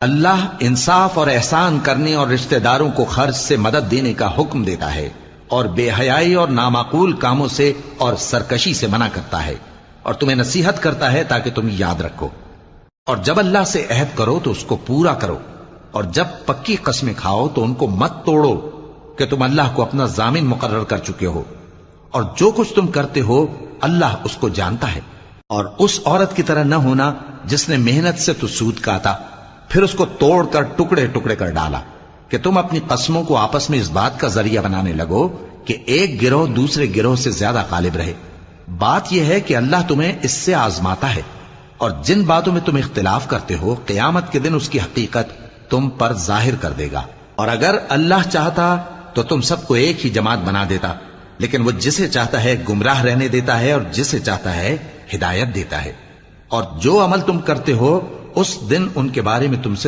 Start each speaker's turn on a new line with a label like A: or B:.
A: اللہ انصاف اور احسان کرنے اور رشتہ داروں کو خرچ سے مدد دینے کا حکم دیتا ہے، اور بے حیائی اور نامعقول کاموں سے اور سرکشی سے منع کرتا ہے، اور تمہیں نصیحت کرتا ہے تاکہ تم یاد رکھو۔ اور جب اللہ سے عہد کرو تو اس کو پورا کرو، اور جب پکی قسمیں کھاؤ تو ان کو مت توڑو کہ تم اللہ کو اپنا ضامن مقرر کر چکے ہو، اور جو کچھ تم کرتے ہو اللہ اس کو جانتا ہے۔ اور اس عورت کی طرح نہ ہونا جس نے محنت سے تو سود کاتا پھر اس کو توڑ کر ٹکڑے ٹکڑے کر ڈالا، کہ تم اپنی قسموں کو آپس میں اس بات کا ذریعہ بنانے لگو کہ ایک گروہ دوسرے گروہ سے زیادہ غالب رہے۔ بات یہ ہے کہ اللہ تمہیں اس سے آزماتا ہے، اور جن باتوں میں تم اختلاف کرتے ہو قیامت کے دن اس کی حقیقت تم پر ظاہر کر دے گا۔ اور اگر اللہ چاہتا تو تم سب کو ایک ہی جماعت بنا دیتا، لیکن وہ جسے چاہتا ہے گمراہ رہنے دیتا ہے اور جسے چاہتا ہے ہدایت دیتا ہے۔ اور جو عمل تم کرتے ہو اس دن ان کے بارے میں تم سے